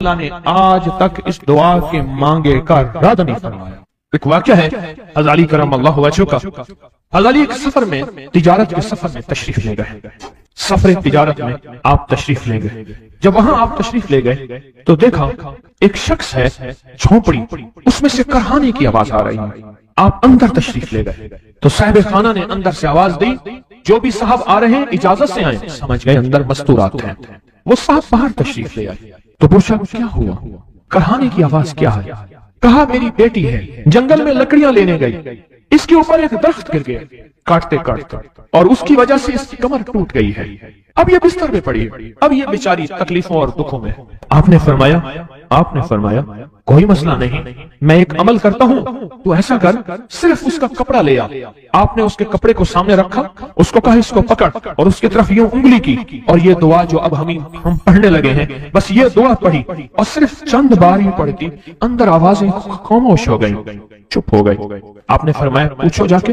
اللہ نے آج تک اس دعا کے مانگے کا رد نہیں فرمایا۔ ایک واقعہ ہے حضرت علی کرم اللہ وجہہ کا۔ حضرت علی ایک سفر میں، تجارت کے سفر میں تشریف لے گئے، سفر تجارت میں آپ تشریف لے گئے۔ جب وہاں آپ تشریف لے گئے تو دیکھا ایک شخص ہے جھونپڑی، اس میں سے کرہانے کی آواز آ رہی ہے۔ آپ اندر تشریف لے گئے تو صاحب خانہ نے اندر سے آواز دی، جو بھی صاحب آ رہے ہیں اجازت سے آئیں۔ سمجھ گئے اندر مستورات ہیں۔ وہ صاحب باہر تشریف لے آئے تو پوچھا کیا ہوا، کرہانے کی آواز کیا ہے؟ کہا میری بیٹی ہے، جنگل میں لکڑیاں لینے گئی، اس کے اوپر ایک درخت گر گیا کاٹتے کاٹتے، اور اس کی وجہ سے اس کی کمر ٹوٹ گئی ہے، اب یہ بستر میں پڑی ہے، اب یہ بیچاری تکلیفوں اور دکھوں میں۔ آپ نے فرمایا کوئی مسئلہ نہیں، میں ایک عمل کرتا ہوں، تو ایسا کر صرف اس کا کپڑا لے آ۔ آپ نے اس کے کپڑے کو سامنے رکھا، اس کو کہا اس کو پکڑ، اور اس کی طرف یوں انگلی کی، اور یہ دعا جو اب ہم پڑھنے لگے ہیں، بس یہ دعا پڑھی، اور صرف چند بار ہی پڑھتی، اندر آوازیں خاموش ہو گئی، چپ ہو گئی۔ آپ نے فرمایا پوچھو جا کے۔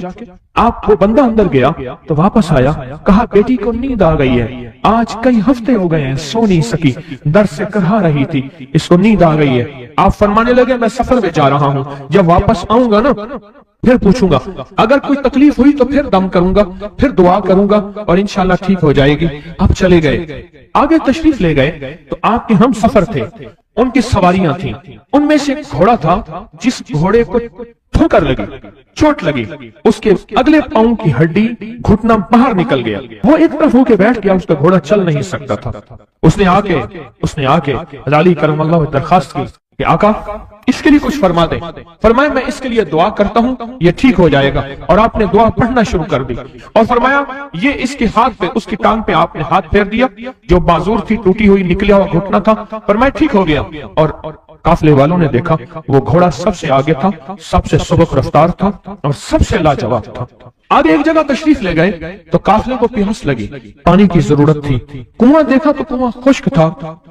آپ وہ بندہ اندر گیا تو واپس آیا، کہا بیٹی کو نیند آ گئی ہے، آج کئی ہفتے ہو گئے ہیں سو نہیں سکی، درد سے کرہا رہی تھی، اس کو نیند آ گئی ہے۔ آپ فرمانے لگے میں سفر میں جا رہا ہوں، جب واپس آؤں گا نا پھر پوچھوں گا، اگر کوئی تکلیف ہوئی تو پھر دم کروں گا، پھر دعا کروں گا، اور انشاءاللہ ٹھیک ہو جائے گی۔ آپ چلے گئے، آگے تشریف لے گئے تو آپ کے ہم سفر تھے، ان کی سواریاں تھیں، ان میں سے ایک گھوڑا تھا، جس گھوڑے کو ٹھوکر لگی، چوٹ لگی، اس کے اگلے پاؤں کی ہڈی گھٹنا باہر نکل گیا، وہ ایک طرف ہو کے بیٹھ گیا، اس کا گھوڑا چل نہیں سکتا تھا۔ اس نے آ کے علی کرم اللہ درخواست کی کہ آقا اس کے لیے کچھ فرما دیں۔ فرمایا میں اس کے لیے دعا کرتا ہوں، یہ ٹھیک ہو جائے گا، اور آپ نے دعا پڑھنا شروع کر دی، اور فرمایا یہ اس کے ہاتھ پہ، اس کی ٹانگ پہ آپ نے ہاتھ پھیر دیا، جو معذور تھی، ٹوٹی ہوئی نکلیا ہوا گھٹنا تھا، فرمایا ٹھیک ہو گیا۔ اور قافلے والوں نے دیکھا وہ گھوڑا سب سے آگے تھا، سب سے سبک رفتار تھا، اور سب سے لاجواب تھا۔ آگے ایک جگہ تشریف لے گئے تو قافلے کو پیاس لگی، پانی کی ضرورت تھی، کنواں دیکھا تو کنواں خشک تھا۔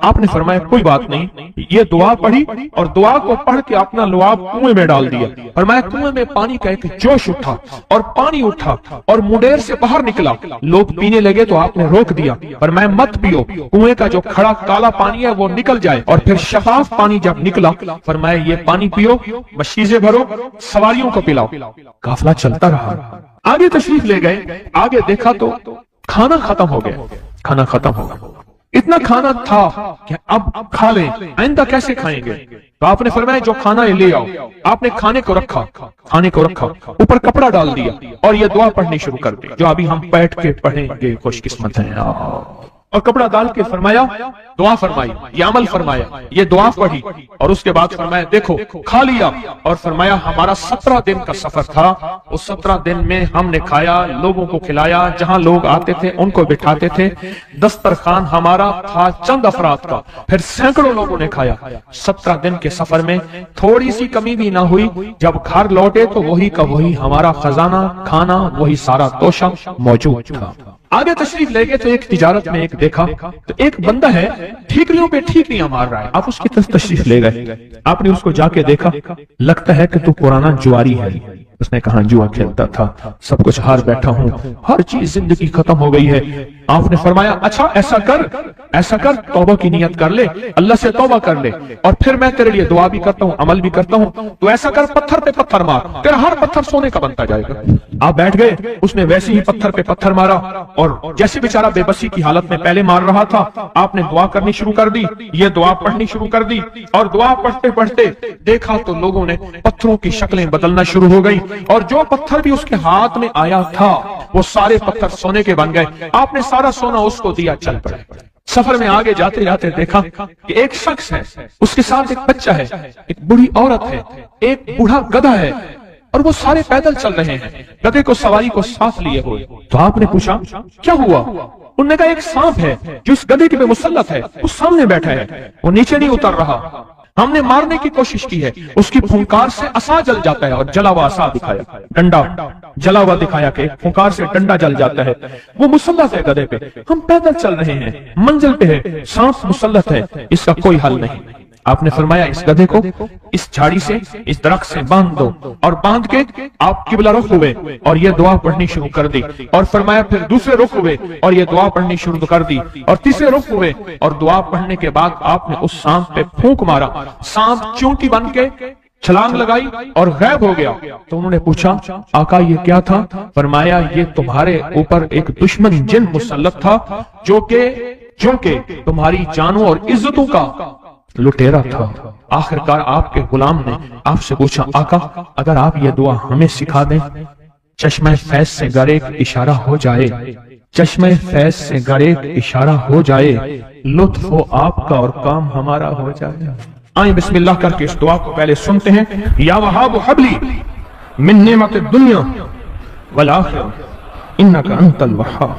آپ نے فرمایا کوئی بات نہیں، یہ دعا پڑھی، اور دعا کو پڑھ کے اپنا لعاب کنویں میں ڈال دیا۔ فرمایا کنویں میں پانی کا ایک جوش اٹھا، اور پانی اٹھا اور منڈیر سے باہر نکلا، لوگ پینے لگے تو آپ نے روک دیا۔ فرمایا مت پیو، کنویں کا جو کھڑا کالا پانی ہے وہ نکل جائے، اور پھر شفاف پانی جب نکلا، فرمایا یہ پانی پیو، بشیزیں بھرو، سواریوں کو پلاؤ۔ قافلہ چلتا رہا، آگے تشریف لے گئے، آگے دیکھا تو کھانا ختم ہو گیا، اتنا کھانا تھا کہ اب کھا لیں، آئندہ کیسے کھائیں گے؟ تو آپ نے فرمایا جو کھانا ہے لے آؤ۔ آپ نے کھانے کو رکھا، اوپر کپڑا ڈال دیا، اور یہ دعا پڑھنی شروع کر دی، جو ابھی ہم بیٹھ کے پڑھیں گے، خوش قسمت ہیں۔ اور کپڑا ڈال کے فرمایا دعا فرمائی، یہ عمل فرمایا، یہ دعا پڑھی، اور اس کے بعد فرمایا دیکھو کھا لیا، اور فرمایا ہمارا 17 دن کا سفر تھا، اس 17 دن میں ہم نے کھایا، لوگوں کو کھلایا، جہاں لوگ آتے تھے ان کو بٹھاتے تھے، دسترخوان ہمارا تھا چند افراد کا، پھر سینکڑوں لوگوں نے کھایا۔ 17 دن کے سفر میں تھوڑی سی کمی بھی نہ ہوئی، جب گھر لوٹے تو وہی کا وہی ہمارا خزانہ، کھانا، وہی سارا توشہ موجود تھا۔ آگے تشریف لے گئے تو ایک تجارت میں ایک دیکھا تو ایک بندہ ہے ٹھیکریوں پہ ٹھیکریاں مار رہا ہے، آپ اس کی طرف تشریف لے گئے، آپ نے اس کو جا کے دیکھا، لگتا ہے کہ تو پرانا جواری ہے۔ اس نے کہا جوا کھیلتا تھا، سب کچھ ہار بیٹھا ہوں، ہر چیز زندگی ختم ہو گئی ہے۔ آپ نے فرمایا اچھا ایسا کر توبہ کی نیت کر لے، اللہ سے توبہ کر لے، اور پھر میں تیرے لیے دعا بھی کرتا ہوں، عمل بھی کرتا ہوں، تو ایسا کر پتھر پہ پتھر مار، تیرا ہر پتھر سونے کا بنتا جائے گا۔ آپ بیٹھ گئے، اس نے ویسے ہی پتھر پہ پتھر مارا، اور جیسے بیچارہ بے بسی کی حالت میں پہلے مار رہا تھا، آپ نے دعا کرنی شروع کر دی، یہ دعا پڑھنی شروع کر دی، اور دعا پڑھتے پڑھتے دیکھا تو لوگوں نے پتھروں کی شکلیں بدلنا شروع ہو گئی، اور جو پتھر بھی اس کے ہاتھ میں آیا تھا وہ سارے پتھر سونے کے بن گئے۔ آپ نے سارا سونا اس کو دیا، چل پڑے۔ سفر میں آگے جاتے جاتے دیکھا کہ ایک شخص ہے، اس کے ساتھ ایک بچہ ہے، ایک بوڑھی عورت ہے، ایک بوڑھا گدھا ہے، اور وہ سارے پیدل چل رہے ہیں، گدھے کو سواری کو ساتھ لیے ہوئے۔ تو آپ نے پوچھا کیا ہوا؟ انہوں نے کہا ایک سانپ ہے جو اس گدھے کے پہ مسلط ہے، اس سامنے بیٹھا ہے، وہ نیچے نہیں اتر رہا، ہم نے مارنے کی کوشش کی ہے، اس کی پھونکار سے عصا جل جاتا ہے، اور جلا ہوا عصا دکھایا، ڈنڈا جلا ہوا دکھایا کہ پھونکار سے ڈنڈا جل جاتا ہے، وہ مسلط ہے گدھے پہ، ہم پیدل چل رہے ہیں، منزل پہ ہے، سانپ مسلط ہے، اس کا کوئی حل نہیں۔ آپ نے فرمایا اس گدھے کو اس جھاڑی سے اس درخت سے باندھ دو، اور باندھ کے آپ قبلہ رخ ہوئے اور یہ دعا پڑھنی شروع کر دی، اور فرمایا پھر دوسرے رخ ہوئے اور یہ دعا پڑھنی شروع کر دی، اور تیسرے رخ ہوئے اور دعا پڑھنے کے بعد آپ نے اس سانپ پہ پھونک مارا، سانپ چونٹی بن کے چھلانگ لگائی اور غائب ہو گیا۔ تو انہوں نے پوچھا آقا یہ کیا تھا؟ فرمایا یہ تمہارے اوپر ایک دشمن جن مسلط تھا جو کہ تمہاری جانوں اور عزتوں کا لٹیرا تھا۔ آخرکار آپ کے غلام نے آپ سے پوچھا آقا اگر آپ یہ دعا ہمیں سکھا دیں، چشمہ فیض سے گر ایک اشارہ ہو جائے، چشمہ فیض سے گر ایک اشارہ ہو جائے، لطف ہو آپ کا اور کام ہمارا ہو جائے۔ آئیں بسم اللہ کر کے اس دعا کو پہلے سنتے ہیں۔ یا وہاب حبلی من نعمت الدنیا والآخرہ انک انت الوہاب۔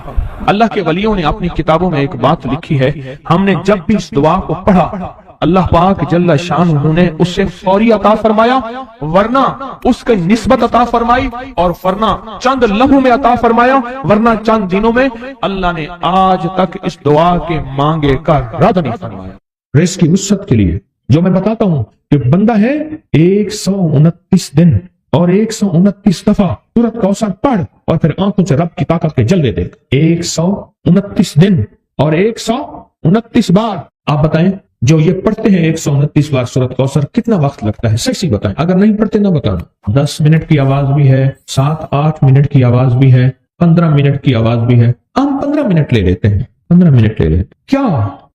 اللہ کے ولیوں نے اپنی کتابوں میں ایک بات لکھی ہے، ہم نے جب بھی اس دعا کو پڑھا اللہ پاک جل شانہ نے اسے فوری عطا فرمایا، ورنہ اس کے نسبت عطا فرمائی، اور ورنہ چند لمحوں میں عطا فرمایا، ورنہ چند دنوں میں۔ اللہ نے آج تک اس دعا کے مانگے کا رد نہیں فرمایا۔ رزق کی وسعت کے لیے جو میں بتاتا ہوں کہ بندہ ہے 129 دن اور 129 دفعہ سورۃ کوثر پڑھ اور پھر آنکھوں سے رب کی طاقت کے جلوے دیکھ۔ 129 دن اور 129 بار آپ بتائیں جو یہ پڑھتے ہیں 129 بار سورۃ کوثر کتنا وقت لگتا ہے؟ صحیح بتائیں، اگر نہیں پڑھتے نہ بتانا۔ 10 منٹ کی آواز بھی ہے، 7-8 منٹ کی آواز بھی ہے، 15 منٹ کی آواز بھی ہے۔ ہم 15 منٹ لے لیتے ہیں، 15 منٹ لے لیتے کیا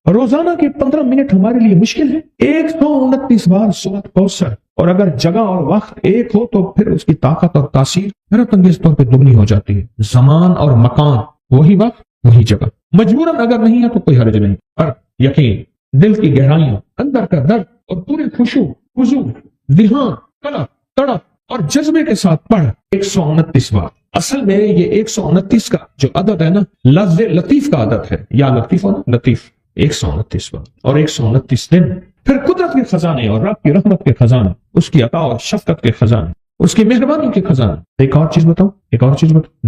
روزانہ کے 15 منٹ ہمارے لیے مشکل ہے؟ 129 بار سورۃ کوثر، اور اگر جگہ اور وقت ایک ہو تو پھر اس کی طاقت اور تاثیر حیرت انگیز طور پہ دگنی ہو جاتی ہے۔ زمان اور مکان وہی وقت وہی جگہ، مجبوراً اگر نہیں ہے تو کوئی حرج نہیں، پر یقین دل کی گہرائیاں، اندر کا درد اور پورے خشوع خضوع، دھیان، طلب، تڑپ اور جذبے کے ساتھ پڑھ 129 بار۔ اصل میں یہ 129 کا جو عدد ہے نا لفظ لطیف کا عدد ہے، یا لطیف ہو نا لطیف، 129 بار اور 129 دن۔ پھر قدرت کے خزانے اور رب کی رحمت کے خزانے، اس کی عطا اور شفقت کے خزانے، اس کی مہربانی کے خزانے۔ ایک اور چیز بتاؤ،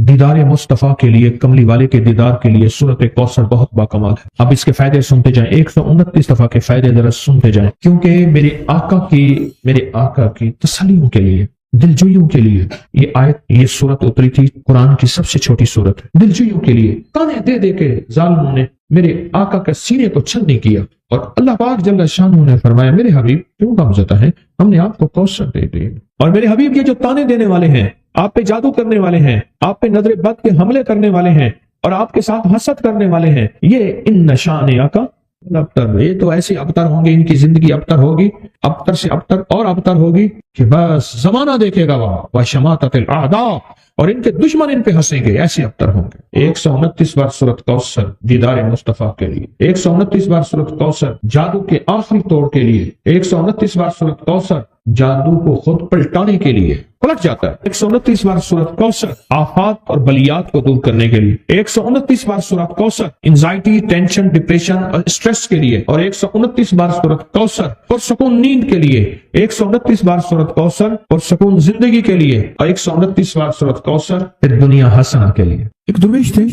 دیدار مصطفیٰ کے لیے، کملی والے کے دیدار کے لیے سورۃ کوثر بہت باکمال ہے۔ اب اس کے فائدے سنتے جائیں، 129 دفعہ کے فائدے ذرا سنتے جائیں، کیونکہ میرے آقا کی تسلیوں کے لیے، دلجوئیوں کے لیے یہ آیت، یہ سورت اتری تھی۔ قرآن کی سب سے چھوٹی سورت ہے۔ دلجوئیوں کے لیے تانے دے دے کے ظالموں نے میرے آقا کے سینے کو چھلنی کیا، اور اللہ پاک جل شانہ نے فرمایا میرے حبیب کیوں غمزدہ ہے، ہم نے آپ کو کوثر دے دی۔ اور میرے حبیب یہ جو تانے دینے والے ہیں، آپ پہ جادو کرنے والے ہیں، آپ پہ نظر بد کے حملے کرنے والے ہیں، اور آپ کے ساتھ حسد کرنے والے ہیں، یہ ان نشان آقا ابتر، یہ تو ایسے ابتر ہوں گے، ان کی زندگی ابتر ہوگی، ابتر سے ابتر اور ابتر ہوگی کہ بس زمانہ دیکھے گا وہ شماتت الاعداء، اور ان کے دشمن ان پہ ہنسیں گے، ایسے ابتر ہوں گے۔ 129 بار سورۃ کوثر دیدار مصطفیٰ کے لیے، 129 بار سورۃ کوثر جادو کے آخری توڑ کے لیے، 129 بار سورۃ کوثر جادو کو خود پلٹانے کے لیے، پلٹ جاتا ہے۔ 129 بار سورۃ کوثر آفات اور بلیات کو دور کرنے کے لیے، 129 بار سورۃ کوثر انزائٹی، ٹینشن، ڈپریشن اور اسٹریس کے لیے، اور 129 بار سورۃ کوثر پرسکون نیند کے لیے، 129 بار سورۃ کوثر پرسکون زندگی کے لیے، اور 129 بار سورۃ کوثر پھر دنیا حسنہ کے لیے۔ ایک درویش تھے،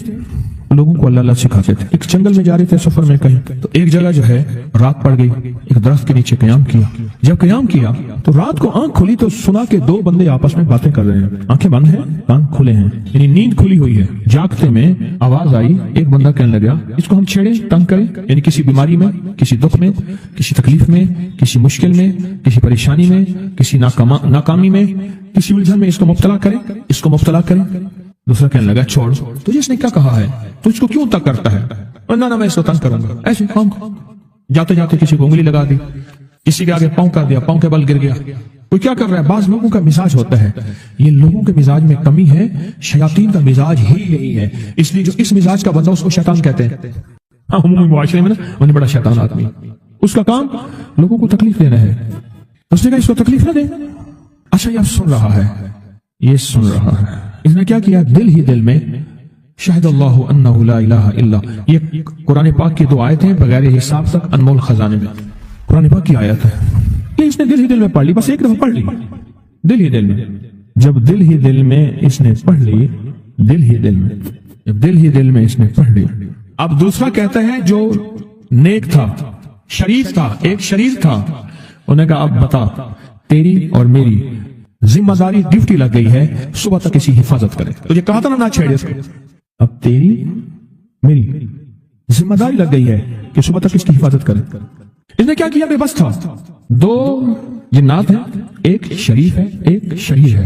لوگوں کو اللہ سکھاتے تھے۔ ایک جنگل میں جا رہے تھے سفر میں کہیں، تو ایک جگہ جو ہے رات پڑ گئی، ایک درخت کے نیچے قیام کیا۔ جب قیام کیا تو رات کو آنکھ کھلی تو سنا کہ دو بندے آپس میں باتیں کر رہے ہیں، آنکھیں بند ہیں، کان کھلے ہیں، یعنی نیند کھلی ہوئی ہے۔ جاگتے میں آواز آئی، ایک بندہ کہنے لگا اس کو ہم چھیڑیں، تنگ کریں، یعنی کسی بیماری میں، کسی دکھ میں، کسی تکلیف میں، کسی مشکل میں، کسی پریشانی میں، کسی ناکامی میں، کسی الجھن میں اس کو مبتلا کریں۔ دوسرا کہنے لگا چھوڑ، تجھے اس نے کیا کہا ہے، تو اس کو کیوں تنگ کرتا ہے؟ نہ میں اس کو تنگ کروں گا۔ ایسے جاتے جاتے کسی کو انگلی لگا دی، کسی کے آگے پاؤں کر دیا، پاؤں کے بل گر گیا۔ کوئی کیا کر رہا ہے؟ بعض لوگوں کا مزاج ہوتا ہے، یہ لوگوں کے مزاج میں کمی ہے، شیاطین کا مزاج ہی یہی ہے، اس لیے جو اس مزاج کا بندہ اس کو شیطان کہتے ہیں۔ عمومی معاشرے میں نا انہیں بڑا شیطان آدمی، اس کا کام لوگوں کو تکلیف دینا ہے۔ اس نے کہا اس کو تکلیف نہ دے۔ اچھا یہ سن رہا ہے، یہ سن رہا ہے، اس نے کیا کیا؟ دل ہی دل میں شاہد اللہ انہ لا الہ الا، یہ قرآن پاک کی دو آیتیں بغیر حساب تک انمول خزانے میں، قرآن پاک کی آیت ہے، یہ اس نے دل ہی دل میں پڑھ لی، بس ایک دفعہ پڑھ لی، دل ہی دل میں۔ جب دل ہی دل میں اس نے پڑھ لی، دل ہی دل میں، جب دل ہی دل میں اس نے پڑھ لی، اب دوسرا کہتا ہے جو نیک تھا، شریف تھا، ایک شریف تھا. انہوں نے کہا اب بتا، تیری اور میری ذمہ داری ڈیوٹی لگ گئی ہے صبح تک اس کی حفاظت کرے. تجھے کہا تھا نا چھیڑے اس کو. اب تیری میری ذمہ داری لگ گئی ہے کہ صبح تک اس کی حفاظت کرے. اس نے کیا کیا؟ بے بس تھا. دو جنات ہیں، ایک شریف ہے ایک شریر ہے،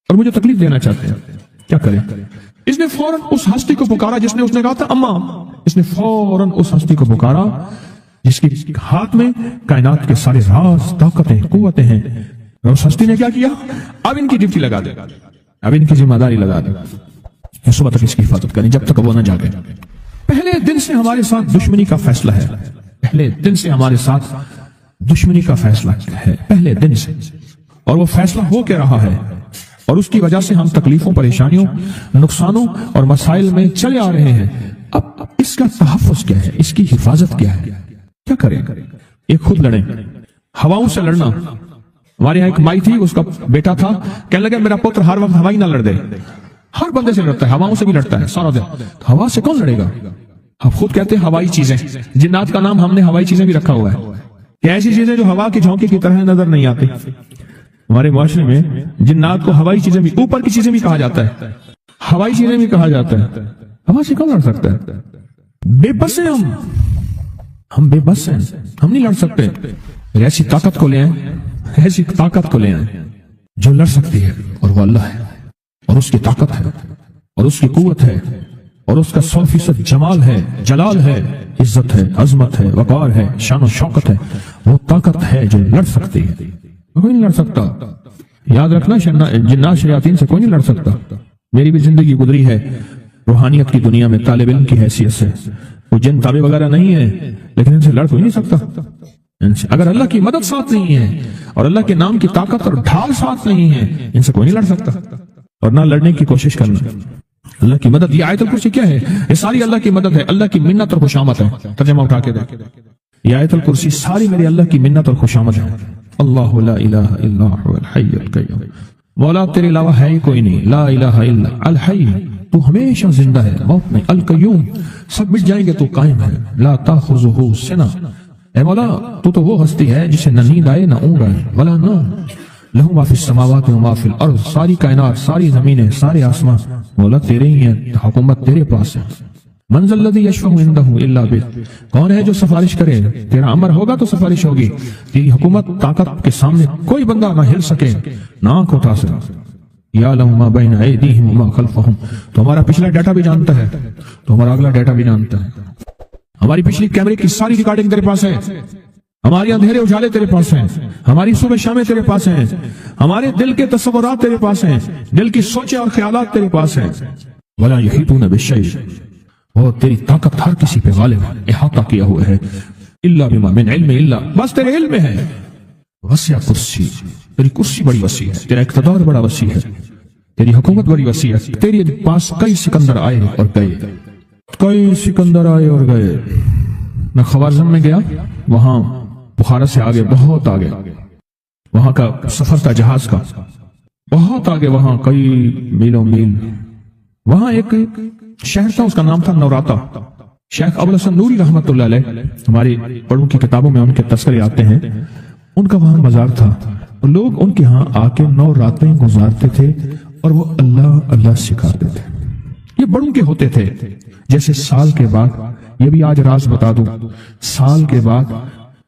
اور مجھے تکلیف دینا چاہتے ہیں. کیا کریں؟ اس نے فوراً اس ہستی کو پکارا جس نے کہا تھا اماں. اس نے فوراً اس ہستی کو پکارا جس کے ہاتھ میں کائنات کے سارے راز، طاقتیں، قوتیں ہیں. اور اس ہستی نے کیا کیا؟ اب ان کی ڈیوٹی لگا دے، اب ان کی ذمہ داری لگا دے، صبح تک اس کی حفاظت کریں جب تک وہ نہ جاگے. پہلے دن سے ہمارے ساتھ دشمنی کا فیصلہ ہے، پہلے دن سے ہمارے ساتھ دشمنی کا فیصلہ ہے، پہلے دن سے. اور وہ فیصلہ ہو کے رہا ہے، اور اس کی وجہ سے ہم تکلیفوں، پریشانیوں، نقصانوں اور مسائل میں چلے آ رہے ہیں. اب اس کا تحفظ کیا ہے؟ اس کی حفاظت کیا ہے؟ کیا کریں؟ ایک خود لڑیں. ہواؤں سے لڑنا. ہمارے یہاں ایک مائی تھی، اس کا بیٹا تھا، کہنے لگا میرا پتر ہر وقت ہوائی نہ لڑ دے. ہر بندے سے لڑتا ہے، ہواؤں سے بھی لڑتا ہے سارا دن. ہوا سے کون لڑے گا؟ آپ خود کہتے ہیں ہوائی چیزیں. جنات کا نام ہم نے ہوائی چیزیں بھی رکھا ہوا ہے کہ ایسی چیزیں جو ہوا کی جھونکے کی طرح نظر نہیں آتی. ہمارے معاشرے میں جنات کو ہوائی چیزیں بھی، اوپر کی چیزیں بھی کہا جاتا ہے، ہوائی چیزیں بھی کہا جاتا ہے. ہوا سے کون لڑ سکتا ہے؟ بے بس ہیں ہم بے بس ہیں، ہم نہیں لڑ سکتے. ایسی طاقت کو لے آئیں، ایسی طاقت کو لے آئیں جو لڑ سکتی ہے، اور وہ اللہ ہے، اور اس کی طاقت ہے، اور اس کی قوت ہے، اور اس کا 100% جمال ہے، جلال ہے، عزت ہے، عظمت ہے، وقار ہے، شان و شوکت ہے. وہ طاقت ہے جو لڑ سکتی ہے. کوئی نہیں لڑ سکتا. یاد رکھنا، جنات شیاطین سے کوئی نہیں لڑ سکتا. میری بھی زندگی گزری ہے روحانیت کی دنیا میں طالب علم کی حیثیت سے. وہ جن تابع وغیرہ نہیں ہے، لیکن ان سے لڑ کوئی نہیں سکتا. اگر اللہ کی مدد ساتھ نہیں ہے اور اللہ کے نام کی طاقت اور ڈھال ساتھ نہیں ہے، ان سے کوئی نہیں لڑ سکتا. اور نہ لڑنے کی کوشش کرنا. اللہ کی مدد، یہ آیت الکرسی کیا ہے؟ یہ ساری اللہ کی مدد ہے، اللہ کی منت اور خوشامد ہے. ترجمہ اٹھا کے دیکھ. یہ آیت الکرسی ساری میری اللہ کی منت اور خوشامد ہے. اللہ لا الہ الا هو الحی القیوم. مولا تیرے علاوہ ہے ہی کوئی نہیں. لا الہ الا الحی، تو ہمیشہ زندہ ہے، موت نہیں. القیوم، سب مٹ جائیں گے تو قائم ہے. لا تاخذہ سنہ، اے مولا تو وہ ہستی ہے جسے نہ نیند آئے نہ اونگ آئے. ولا نوم، لہو ما فی السماوات و ما فی الارض. ساری کائنات، ساری زمینیں، سارے آسمان مولا تیرے ہی ہیں، حکومت تیرے پاس ہے. من ذا الذی یشفع عندہ الا بإذنہ، کون ہے جو سفارش کرے؟ تیرا امر ہوگا تو سفارش ہوگی. تیری حکومت، طاقت کے سامنے کوئی بندہ نہ ہل سکے، نہ آنکھ اٹھا سکے. یعلم ما بین ایدیہم وما خلفہم، تو ہمارا پچھلا ڈیٹا بھی جانتا ہے، تو ہمارا اگلا ڈیٹا بھی جانتا ہے. ہماری پچھلی کیمرے کی ساری ریکارڈنگ تیرے پاس ہے. ہماری اندھیرے اجالے تیرے پاس ہیں، ہماری صبح شامیں تیرے پاس ہیں، ہمارے دل کے تصورات تیرے پاس ہیں، دل کی سوچیں اور خیالات تیرے پاس ہیں. ولا یحیطون بشیء، اور تیری طاقت ہر کسی پہ غالب ہے، احاطہ کیا ہوا ہے. الا بما من علم، الا بس تیرے علم میں ہے. وسع کرسی، تیری کرسی بڑی وسیع ہے، تیرا اقتدار بڑا وسیع ہے، تیری حکومت بڑی وسیع ہے. تیرے پاس کئی سکندر آئے اور گئے، کئی سکندر آئے اور گئے. میں خوارزم میں گیا، وہاں بخارا سے آگے، بہت آگے، وہاں کا سفر تھا جہاز کا، بہت آگے، وہاں کئی میلوں میل. وہاں ایک شہر تھا، اس کا نام تھا نوراتا. شیخ ابو الحسن نوری رحمت اللہ علیہ، ہماری بڑوں کی کتابوں میں ان کے تذکرے آتے ہیں. ان کا وہاں مزار تھا، اور لوگ ان کے ہاں آ کے 9 راتیں گزارتے تھے، اور وہ اللہ اللہ سکھاتے تھے. یہ بڑوں کے ہوتے تھے. جیسے سال کے بعد، یہ بھی آج راز بتا دوں، سال کے بعد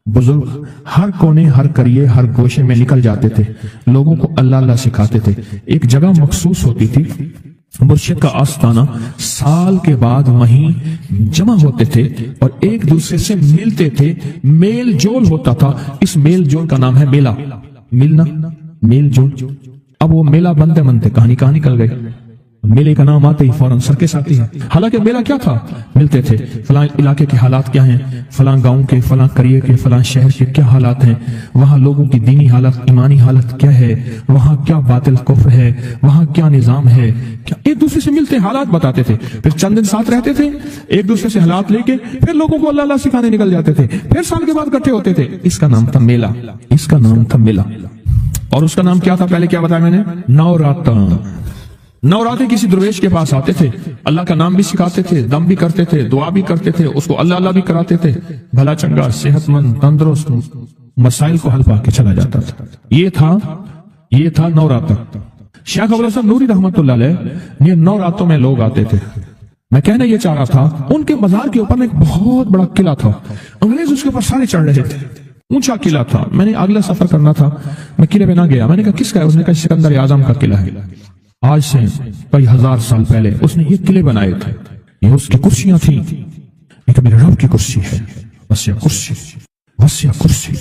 بزرگ ہر کونے، ہر کریے، ہر گوشے میں نکل جاتے تھے، لوگوں کو اللہ اللہ سکھاتے تھے. ایک جگہ مخصوص ہوتی تھی، مرشد کا آستانہ. سال کے بعد وہیں جمع ہوتے تھے اور ایک دوسرے سے ملتے تھے، میل جول ہوتا تھا. اس میل جول کا نام ہے میلہ. ملنا، میل جول. اب وہ میلہ بنتے بنتے کہاں نکل گئے. میلے کا نام آتے ہی فوراً سرکس آتی ہے. حالانکہ میلہ کیا تھا؟ ملتے تھے، فلاں علاقے کے حالات کیا ہیں، فلاں گاؤں کے، فلاں قریے کے، فلاں شہر کے کیا حالات ہیں، وہاں لوگوں کی دینی حالت، ایمانی حالت کیا ہے، وہاں کیا باطل کفر ہے، وہاں کیا نظام ہے، کیا. ایک دوسرے سے ملتے، حالات بتاتے تھے، پھر چند دن ساتھ رہتے تھے، ایک دوسرے سے حالات لے کے پھر لوگوں کو اللہ اللہ سکھانے نکل جاتے تھے. پھر سال کے بعد اکٹھے ہوتے تھے. اس کا نام تھا میلہ، اس کا نام تھا میلہ. اور اس کا نام کیا تھا؟ پہلے کیا بتایا میں نے؟ نوراتا. نوراتیں کسی درویش کے پاس آتے تھے، اللہ کا نام بھی سکھاتے تھے، دم بھی کرتے تھے، دعا بھی کرتے تھے، اس کو اللہ اللہ بھی کراتے تھے، بھلا چنگا صحت مند تندرست مسائل کو حل پا کے چلا جاتا تھا۔ یہ تھا نوراتہ۔ شیخ ابو الحسن نوری رحمت اللہ علیہ، یہ نوراتوں میں لوگ آتے تھے۔ میں کہنا یہ چاہ رہا تھا، ان کے مزار کے اوپر ایک بہت بڑا قلعہ تھا، انگریز اس کے اوپر سارے چڑھ رہے تھے، اونچا قلعہ تھا۔ میں نے اگلا سفر کرنا تھا، میں قلعے پہ نہ گیا۔ میں نے کہا کس کا ہے؟ اس نے کہا سکندر اعظم کا قلعہ ہے، آج سے کئی ہزار سال پہلے اس نے یہ قلعے بنائے تھے، یہ اس کی کرسیاں تھیں، یہ تو میرے رب کی کرسی ہے، وسیع کرسی، وسیع کرسی۔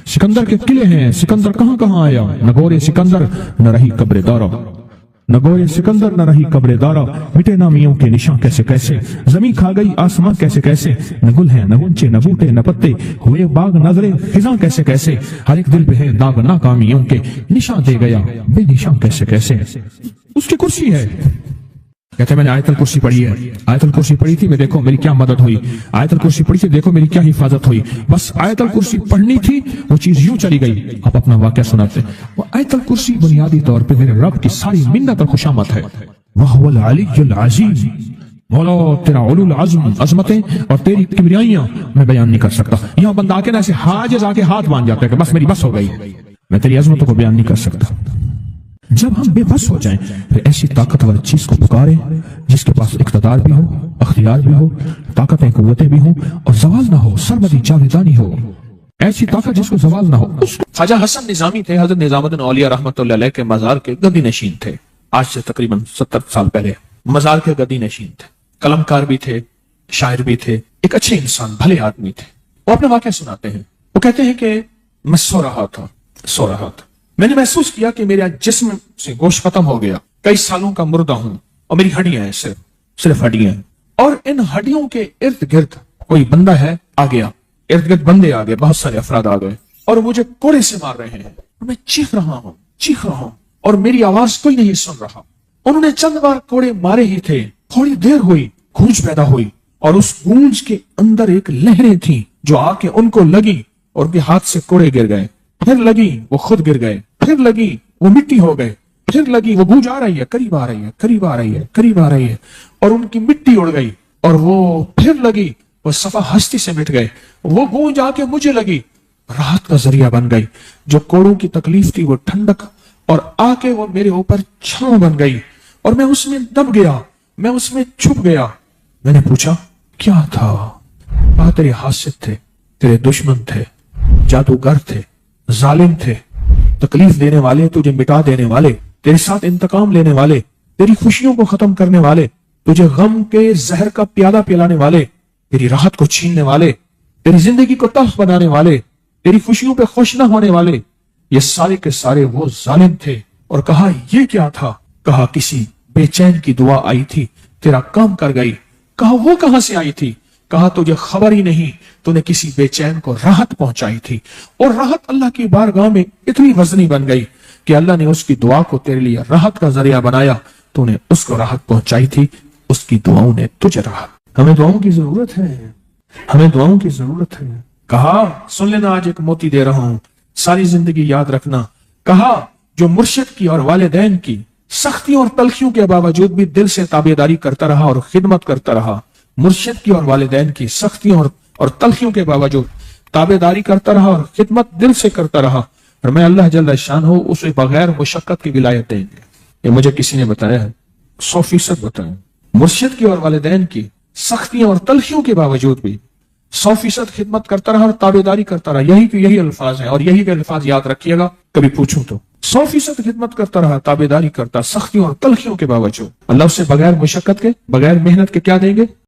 سکندر کے قلعے ہیں، سکندر کہاں کہاں آیا؟ نگور سکندر نہ رہی قبر دارا، نگور سکندر نہ رہی قبر دارا، مٹے نامیوں کے نشان کیسے کیسے، زمین کھا گئی آسمان کیسے کیسے، نہ گل ہیں نہ گنچے نہ بوٹے نہ پتے، ہوئے باغ نظرے خزاں کیسے کیسے، ہر ایک دل پہ ہے داغ ناکامیوں کے، نشان دے گیا بے نشان کیسے کیسے۔ اس کی کرسی ہے۔ کہتے ہیں میں نے آیت الکرسی پڑھی ہے، آیت الکرسی پڑھی تھی، میں دیکھو میری کیا مدد ہوئی، آیت الکرسی پڑھی تھی، دیکھو میری کیا حفاظت ہوئی۔ بس آیت الکرسی پڑھنی تھی، وہ چیز یوں چلی گئی۔ آپ اپنا واقعہ سناتے ہیں۔ وہ آیت الکرسی بنیادی طور پہ میرے رب کی ساری منت اور خوشامد ہے۔ وَهُوَ الْعَلِيُّ الْعَظِيمُ، مولا تیرا علو العظم، عظمتیں اور تیری کبریائیاں میں بیان نہیں کر سکتا۔ یہاں بندہ آکے نہ ایسے حاجز آکے ہاتھ باندھ جاتا ہے کہ بس میری بس ہو گئی، میں تیری عظمتوں کو بیان نہیں کر سکتا۔ جب ہم بے بس ہو جائیں پھر ایسی طاقتور چیز کو پکاریں جس کے پاس اقتدار بھی ہو، اختیار بھی ہو، طاقتیں قوتیں بھی ہوں اور زوال نہ ہو، سرمدی جاویدانی ہو، ایسی طاقت جس کو زوال نہ ہو۔ خواجہ حسن نظامی تھے، حضرت نظام الدین اولیاء رحمۃ اللہ علیہ کے مزار کے گدی نشین تھے، آج سے تقریباً 70 سال پہلے مزار کے گدی نشین تھے، قلم کار بھی تھے، شاعر بھی تھے، ایک اچھے انسان، بھلے آدمی تھے۔ وہ اپنے واقعہ سناتے ہیں، وہ کہتے ہیں کہ میں سو رہا تھا، میں نے محسوس کیا کہ میرا جسم سے گوشت ختم ہو گیا، کئی سالوں کا مردہ ہوں اور میری ہڈیاں ہیں، صرف ہڈیاں ہیں، اور ان ہڈیوں کے ارد گرد کوئی بندہ ہے آ گیا، ارد گرد بندے آ گئے، بہت سارے افراد آ گئے اور مجھے کوڑے سے مار رہے ہیں اور میں چیخ رہا ہوں اور میری آواز کوئی نہیں سن رہا۔ انہوں نے چند بار کوڑے مارے ہی تھے، تھوڑی دیر ہوئی، گونج پیدا ہوئی اور اس گونج کے اندر ایک لہریں تھیں جو آ کے ان کو لگی اور ان کے ہاتھ سے کوڑے گر گئے، پھر لگی وہ خود گر گئے، پھر لگی وہ مٹی ہو گئے، پھر لگی وہ گونج آ رہی ہے، قریب آ رہی ہے، قریب آ رہی ہے، قریب آ رہی ہے، اور ان کی مٹی اڑ گئی، اور وہ پھر لگی، وہ صفا ہستی سے مٹ گئے، وہ گونج آ کے مجھے لگی، راحت کا ذریعہ بن گئی، جو کوڑوں کی تکلیف تھی وہ ٹھنڈک، اور آ کے وہ میرے اوپر چھاؤں بن گئی، اور میں اس میں دب گیا، میں اس میں چھپ گیا۔ میں نے پوچھا کیا تھا؟ کہا تیرے حاسد تھے، تیرے دشمن تھے، جادوگر تھے، ظالم تھے، تکلیف دینے والے، تجھے مٹا دینے والے، تیرے ساتھ انتقام لینے والے، تیری خوشیوں کو ختم کرنے والے، تجھے غم کے زہر کا پیالہ پلانے والے، تیری راحت کو چھیننے والے، تیری زندگی کو تلخ بنانے والے، تیری خوشیوں پہ خوش نہ ہونے والے، یہ سارے کے سارے وہ ظالم تھے۔ اور کہا یہ کیا تھا؟ کہا کسی بے چین کی دعا آئی تھی، تیرا کام کر گئی۔ کہا وہ کہاں سے آئی تھی؟ کہا تجھے خبر ہی نہیں، تو نے کسی بے چین کو راحت پہنچائی تھی، اور راحت اللہ کی بارگاہ میں اتنی وزنی بن گئی کہ اللہ نے اس کی دعا کو تیرے لیے راحت کا ذریعہ بنایا، تو نے اس کو راحت پہنچائی تھی، اس کی دعاؤں نے تجھے راحت۔ ہمیں دعاؤں کی ضرورت ہے، ہمیں دعاؤں کی ضرورت ہے۔ کہا سن لینا، آج ایک موتی دے رہا ہوں، ساری زندگی یاد رکھنا۔ کہا جو مرشد کی اور والدین کی سختیوں اور تلخیوں کے باوجود بھی دل سے تابعداری کرتا رہا اور خدمت کرتا رہا، مرشد کی اور والدین کی سختیوں اور تلخیوں کے باوجود تابعداری کرتا رہا اور خدمت دل سے کرتا رہا، اور میں اللہ جل شان ہو اسے بغیر مشقت کی ولایت دیں گے۔ یہ مجھے کسی نے بتایا ہے، 100% بتایا۔ مرشد کی اور والدین کی سختیوں اور تلخیوں کے باوجود بھی 100% خدمت کرتا رہا اور تابعداری کرتا رہا۔ یہی الفاظ ہیں، اور یہی الفاظ یاد رکھیے گا کبھی پوچھوں تو۔ 100% خدمت کرتا رہا، تابعداری کرتا، سختیوں اور تلخیوں کے باوجود۔ اللہ اسے بغیر مشقت کے، بغیر محنت کے کیا دیں گے؟